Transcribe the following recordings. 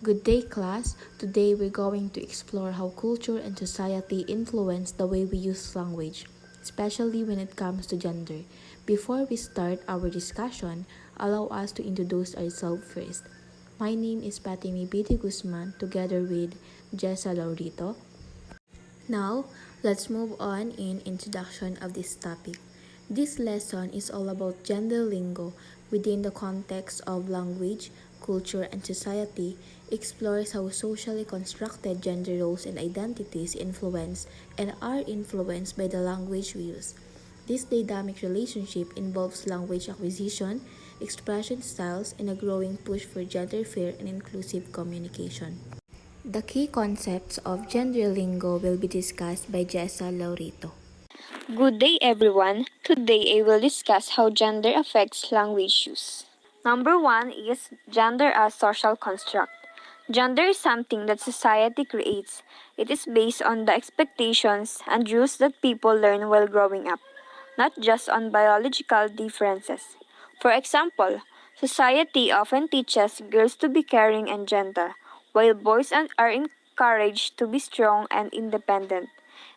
Good day, class. Today we're going to explore how culture and society influence the way we use language, especially when it comes to gender. Before we start our discussion, allow us to introduce ourselves first. My name is Patimi Biti Guzman together with Jessa Laurito. Now, let's move on in introduction of this topic. This lesson is all about gender lingo within the context of language, culture, and society, explores how socially constructed gender roles and identities influence and are influenced by the language we use. This dynamic relationship involves language acquisition, expression styles, and a growing push for gender fair and inclusive communication. The key concepts of gender lingo will be discussed by Jessa Laurito. Good day, everyone. Today I will discuss how gender affects language use. Number one is gender as social construct. Gender is something that society creates. It is based on the expectations and rules that people learn while growing up, not just on biological differences. For example, society often teaches girls to be caring and gentle, while boys are encouraged to be strong and independent,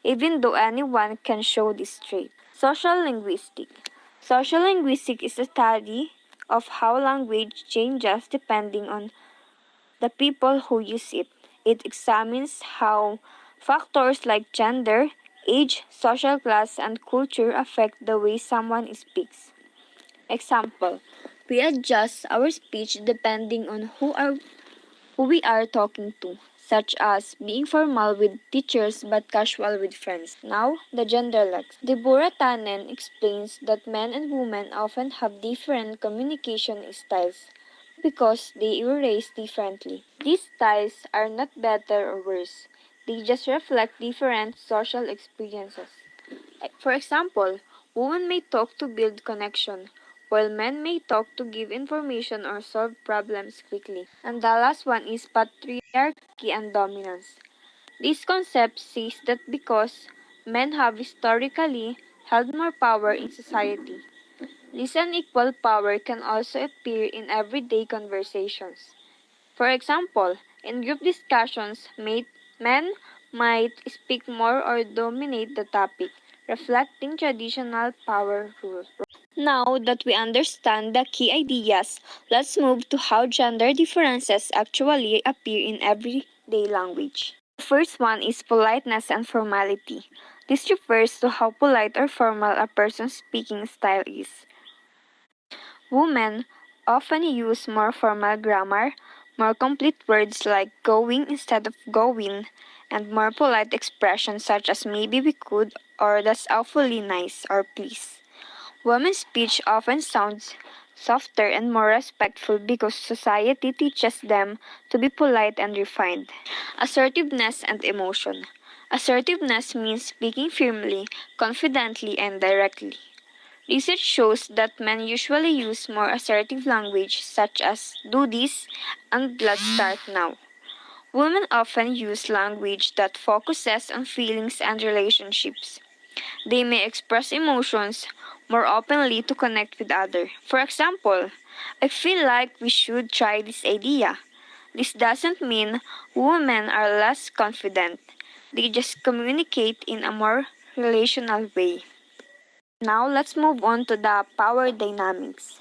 even though anyone can show this trait. Social linguistics. Social linguistics is the study of how language changes depending on the people who use it. It examines how factors like gender, age, social class, and culture affect the way someone speaks. Example, we adjust our speech depending on who we are talking to, such as being formal with teachers but casual with friends. Now, the gender lex. Deborah Tannen explains that men and women often have different communication styles because they were raised differently. These styles are not better or worse. They just reflect different social experiences. For example, women may talk to build connection, while men may talk to give information or solve problems quickly. And the last one is patriarchy and dominance. This concept says that because men have historically held more power in society, this unequal power can also appear in everyday conversations. For example, in group discussions, men might speak more or dominate the topic, reflecting traditional power rules. Now that we understand the key ideas, let's move to how gender differences actually appear in everyday language. The first one is politeness and formality. This refers to how polite or formal a person's speaking style is. Women often use more formal grammar, more complete words like going instead of going, and more polite expressions such as maybe we could or that's awfully nice or please. Women's speech often sounds softer and more respectful because society teaches them to be polite and refined. Assertiveness and emotion. Assertiveness means speaking firmly, confidently, and directly. Research shows that men usually use more assertive language such as do this and let's start now. Women often use language that focuses on feelings and relationships. They may express emotions more openly to connect with others. For example, I feel like we should try this idea. This doesn't mean women are less confident. They just communicate in a more relational way. Now let's move on to the power dynamics.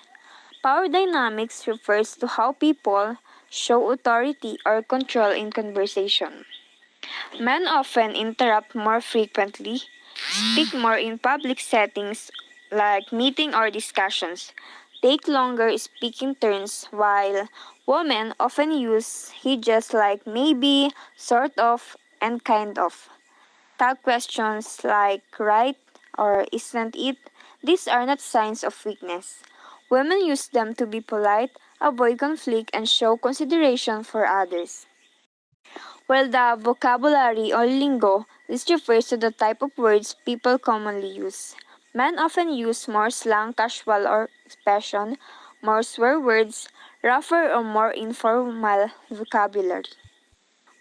Power dynamics refers to how people show authority or control in conversation. Men often interrupt more frequently, speak more in public settings like meeting or discussions, take longer speaking turns, while women often use hinges like maybe, sort of, and kind of. Tag questions like right or isn't it, these are not signs of weakness. Women use them to be polite, avoid conflict, and show consideration for others. While the vocabulary or lingo, this refers to the type of words people commonly use. Men often use more slang, casual, or expression, more swear words, rougher or more informal vocabulary.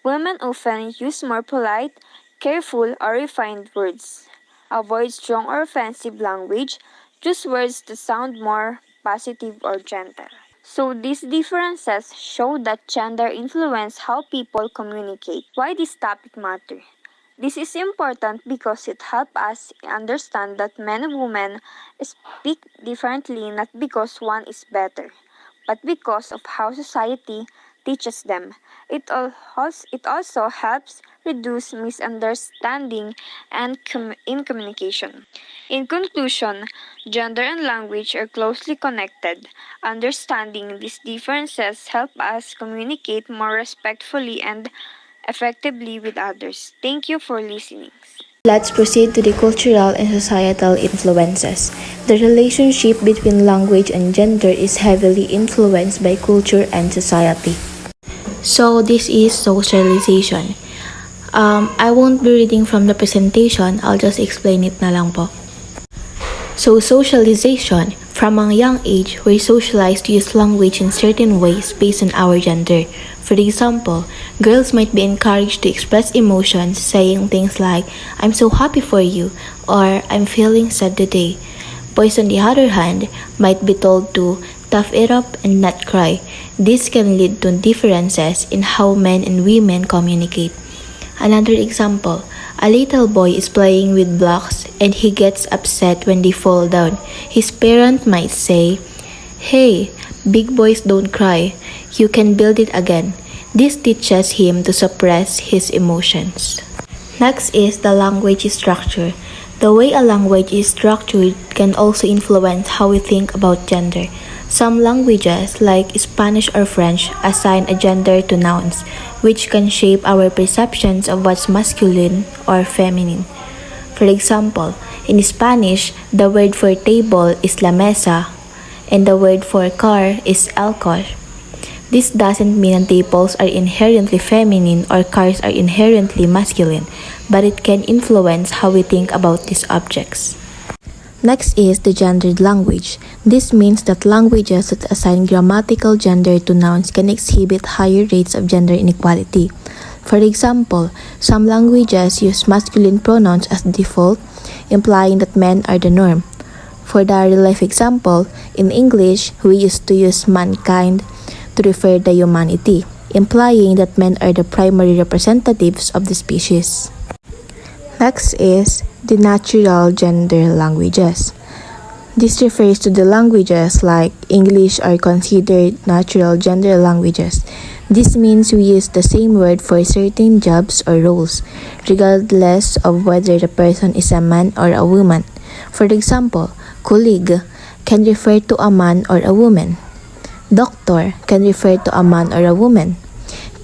Women often use more polite, careful, or refined words. Avoid strong or offensive language. Choose words that sound more positive or gentle. So these differences show that gender influence how people communicate. Why this topic matter? This is important because it helps us understand that men and women speak differently not because one is better, but because of how society teaches them. It also helps reduce misunderstanding in communication. In conclusion, gender and language are closely connected. Understanding these differences help us communicate more respectfully and effectively with others. Thank you for listening. Let's proceed to the cultural and societal influences. The relationship between language and gender is heavily influenced by culture and society. So this is socialization. I won't be reading from the presentation, I'll just explain it na lang po. So socialization, from a young age, we're socialized to use language in certain ways based on our gender. For example, girls might be encouraged to express emotions, saying things like, I'm so happy for you, or I'm feeling sad today. Boys, on the other hand, might be told to tough it up and not cry. This can lead to differences in how men and women communicate. Another example, a little boy is playing with blocks and he gets upset when they fall down. His parent might say, Hey, big boys don't cry. You can build it again. This teaches him to suppress his emotions. Next is the language structure. The way a language is structured can also influence how we think about gender. Some languages, like Spanish or French, assign a gender to nouns, which can shape our perceptions of what's masculine or feminine. For example, in Spanish, the word for table is la mesa, and the word for car is el coche. This doesn't mean that tables are inherently feminine or cars are inherently masculine, but it can influence how we think about these objects. Next is the gendered language. This means that languages that assign grammatical gender to nouns can exhibit higher rates of gender inequality. For example, some languages use masculine pronouns as default, implying that men are the norm. For the real-life example, in English, we used to use mankind to refer to humanity, implying that men are the primary representatives of the species. Next is the natural gender languages. This refers to the languages like English are considered natural gender languages. This means we use the same word for certain jobs or roles, regardless of whether the person is a man or a woman. For example, colleague can refer to a man or a woman. Doctor can refer to a man or a woman.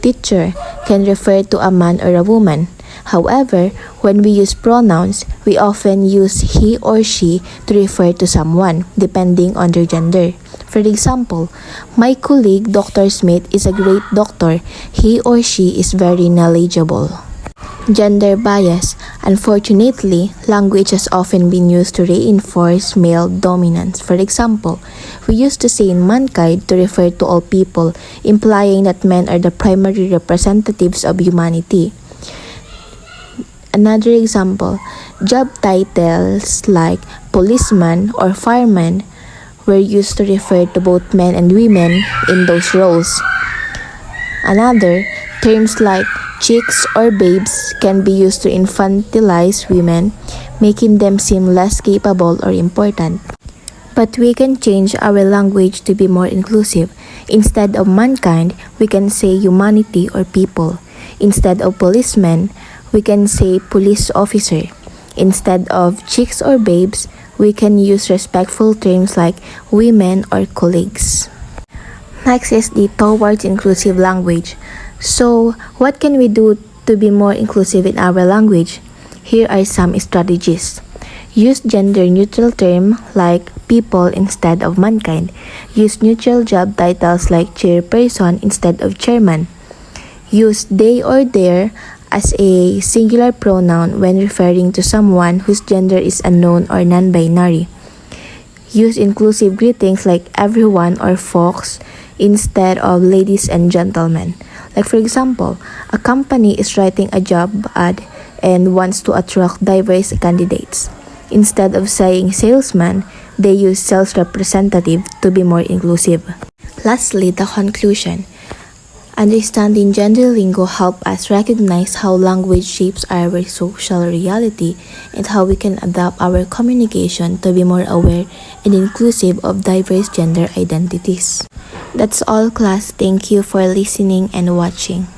Teacher can refer to a man or a woman. However, when we use pronouns, we often use he or she to refer to someone, depending on their gender. For example, my colleague Dr. Smith is a great doctor. He or she is very knowledgeable. Gender bias. Unfortunately, language has often been used to reinforce male dominance. For example, we used to say mankind to refer to all people, implying that men are the primary representatives of humanity. Another example, job titles like policeman or fireman were used to refer to both men and women in those roles. Another, terms like chicks or babes can be used to infantilize women, making them seem less capable or important. But we can change our language to be more inclusive. Instead of mankind, we can say humanity or people. Instead of policeman, we can say police officer. Instead of chicks or babes, we can use respectful terms like women or colleagues. Next is the towards inclusive language. So, what can we do to be more inclusive in our language? Here are some strategies. Use gender-neutral terms like people instead of mankind. Use neutral job titles like chairperson instead of chairman. Use they or their as a singular pronoun when referring to someone whose gender is unknown or non-binary. Use inclusive greetings like everyone or folks instead of ladies and gentlemen. Like for example, a company is writing a job ad and wants to attract diverse candidates. Instead of saying salesman, they use self-representative to be more inclusive. Lastly, the conclusion. Understanding gender lingo help us recognize how language shapes our social reality and how we can adapt our communication to be more aware and inclusive of diverse gender identities. That's all, class. Thank you for listening and watching.